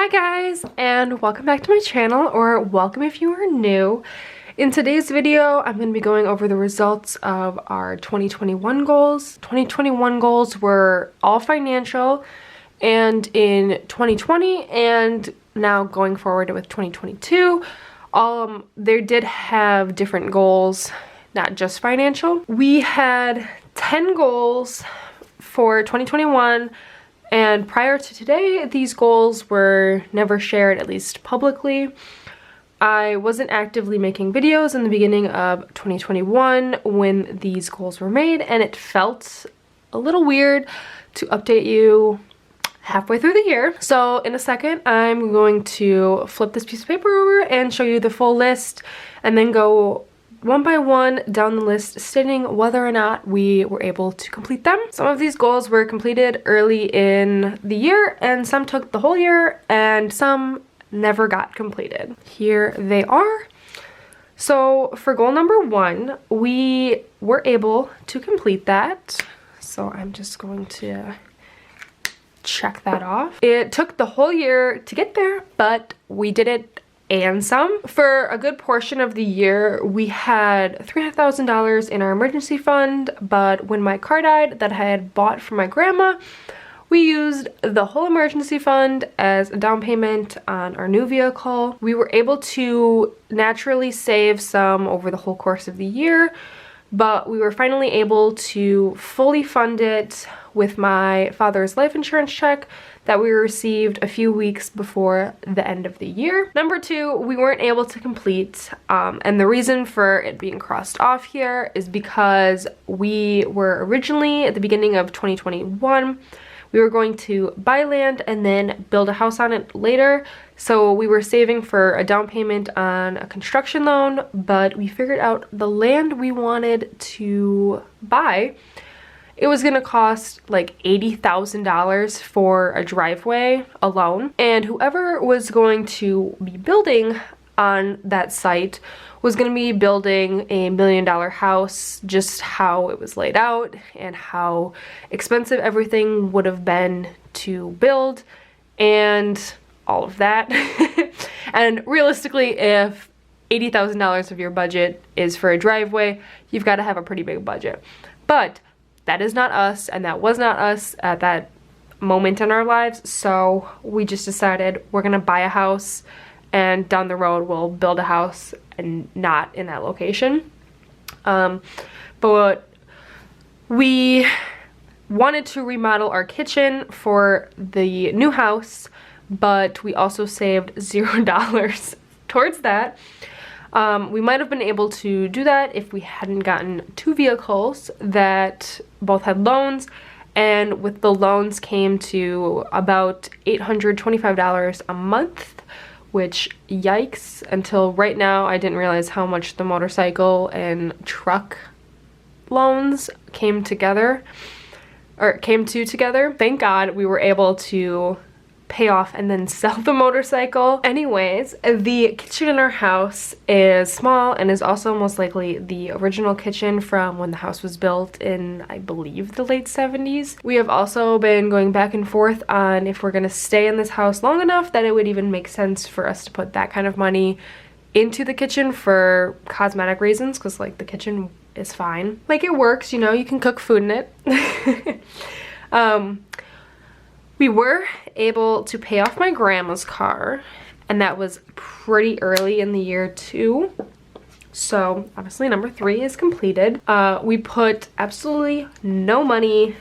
Hi guys, and welcome back to my channel, or welcome if you are new. In today's video, I'm going to be going over the results of our 2021 goals. 2021 goals were all financial, and in 2020 and now going forward with 2022, they did have different goals, not just financial. We had 10 goals for 2021. And prior to today, these goals were never shared, at least publicly. I wasn't actively making videos in the beginning of 2021 when these goals were made, and it felt a little weird to update you halfway through the year. So in a second, I'm going to flip this piece of paper over and show you the full list, and then go one by one down the list stating whether or not we were able to complete them. Some of these goals were completed early in the year, and some took the whole year, and some never got completed. Here they are. So for goal number 1, we were able to complete that. So I'm just going to check that off. It took the whole year to get there, but we did it and some. For a good portion of the year, we had $300,000 in our emergency fund, but when my car died that I had bought for my grandma, we used the whole emergency fund as a down payment on our new vehicle. We were able to naturally save some over the whole course of the year, but we were finally able to fully fund it with my father's life insurance check that we received a few weeks before the end of the year. Number 2, we weren't able to complete, and the reason for it being crossed off here is because we were originally, at the beginning of 2021, we were going to buy land and then build a house on it later. So we were saving for a down payment on a construction loan, but we figured out the land we wanted to buy, it was gonna cost like $80,000 for a driveway alone. And whoever was going to be building on that site was gonna be building a $1 million house, just how it was laid out and how expensive everything would have been to build and all of that. And realistically, if $80,000 of your budget is for a driveway, you've got to have a pretty big budget. But that is not us, and that was not us at that moment in our lives, so we just decided we're gonna buy a house, and down the road we'll build a house and not in that location. But we wanted to remodel our kitchen for the new house, but we also saved $0 towards that. We might have been able to do that if we hadn't gotten 2 vehicles that both had loans, and with the loans came to about $825 a month, which yikes. Until right now I didn't realize how much the motorcycle and truck loans came to together. Thank God we were able to pay off and then sell the motorcycle. Anyways, the kitchen in our house is small and is also most likely the original kitchen from when the house was built in, I believe, the late 70s. We have also been going back and forth on if we're gonna stay in this house long enough that it would even make sense for us to put that kind of money into the kitchen for cosmetic reasons, because like the kitchen is fine. Like it works, you know, you can cook food in it. We were able to pay off my grandma's car, and that was pretty early in the year too. So obviously number 3 is completed. We put absolutely no money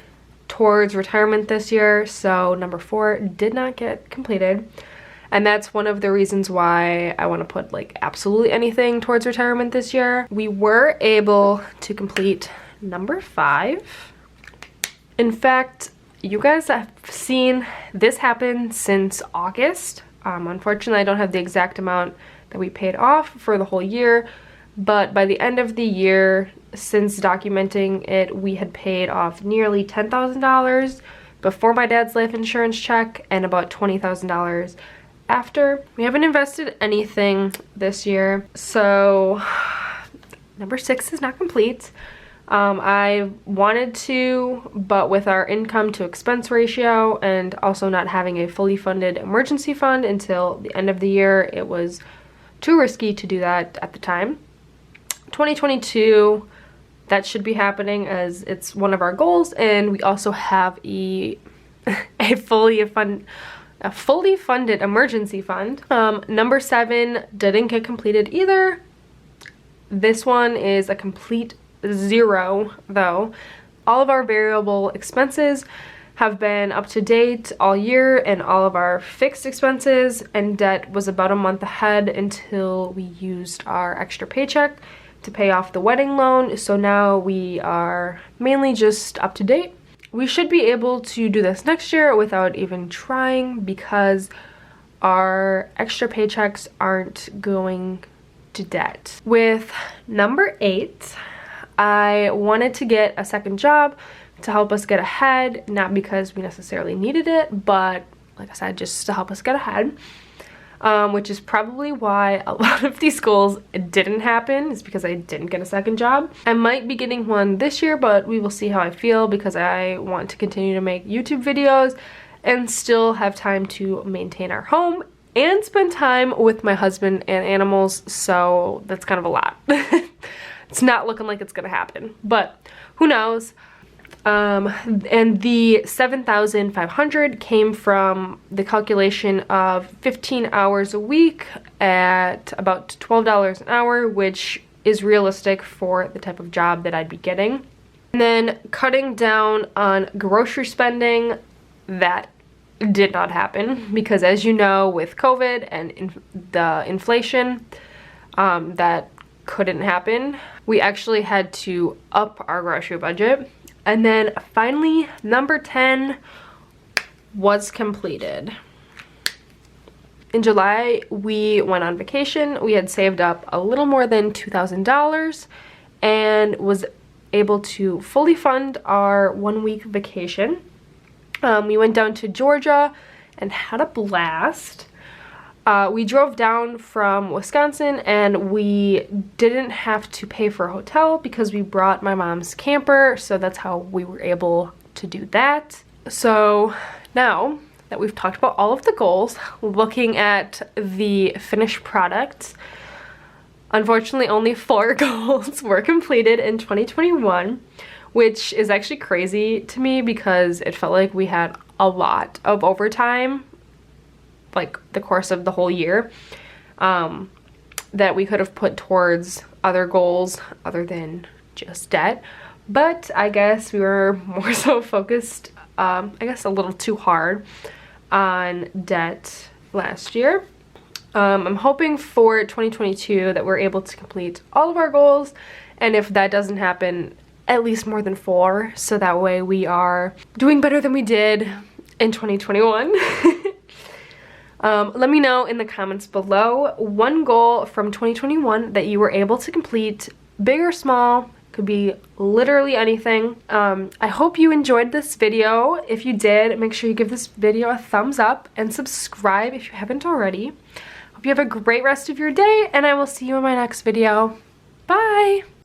towards retirement this year, so number 4 did not get completed. And that's one of the reasons why I want to put like absolutely anything towards retirement this year. We were able to complete number 5. In fact, you guys have seen this happen since August. Unfortunately, I don't have the exact amount that we paid off for the whole year, but by the end of the year, since documenting it, we had paid off nearly $10,000 before my dad's life insurance check and about $20,000 after. We haven't invested anything this year, so number 6 is not complete. I wanted to, but with our income to expense ratio and also not having a fully funded emergency fund until the end of the year, it was too risky to do that at the time. 2022, that should be happening as it's one of our goals, and we also have a fully funded emergency fund. Number 7 didn't get completed either. This one is a complete 0 though. All of our variable expenses have been up to date all year, and all of our fixed expenses and debt was about a month ahead until we used our extra paycheck to pay off the wedding loan. So now we are mainly just up to date. We should be able to do this next year without even trying because our extra paychecks aren't going to debt. With number 8, I wanted to get a second job to help us get ahead, not because we necessarily needed it, but like I said, just to help us get ahead. Which is probably why a lot of these goals didn't happen, is because I didn't get a second job. I might be getting one this year, but we will see how I feel because I want to continue to make YouTube videos and still have time to maintain our home and spend time with my husband and animals, so that's kind of a lot. It's not looking like it's gonna happen, but who knows. And the 7,500 came from the calculation of 15 hours a week at about $12 an hour, which is realistic for the type of job that I'd be getting. And then cutting down on grocery spending, that did not happen because, as you know, with COVID and the inflation, that couldn't happen. We actually had to up our grocery budget. And then finally, number 10 was completed. In July, we went on vacation. We had saved up a little more than $2,000 and was able to fully fund our 1-week vacation. We went down to Georgia and had a blast. We drove down from Wisconsin and we didn't have to pay for a hotel because we brought my mom's camper, so that's how we were able to do that. So now that we've talked about all of the goals, looking at the finished products, unfortunately only 4 goals were completed in 2021, which is actually crazy to me because it felt like we had a lot of overtime, like the course of the whole year, that we could have put towards other goals other than just debt. But I guess we were more so focused, I guess a little too hard on debt last year. I'm hoping for 2022 that we're able to complete all of our goals, and if that doesn't happen, at least more than 4, so that way we are doing better than we did in 2021. Let me know in the comments below one goal from 2021 that you were able to complete, big or small, could be literally anything. I hope you enjoyed this video. If you did, make sure you give this video a thumbs up and subscribe if you haven't already. Hope you have a great rest of your day, and I will see you in my next video. Bye!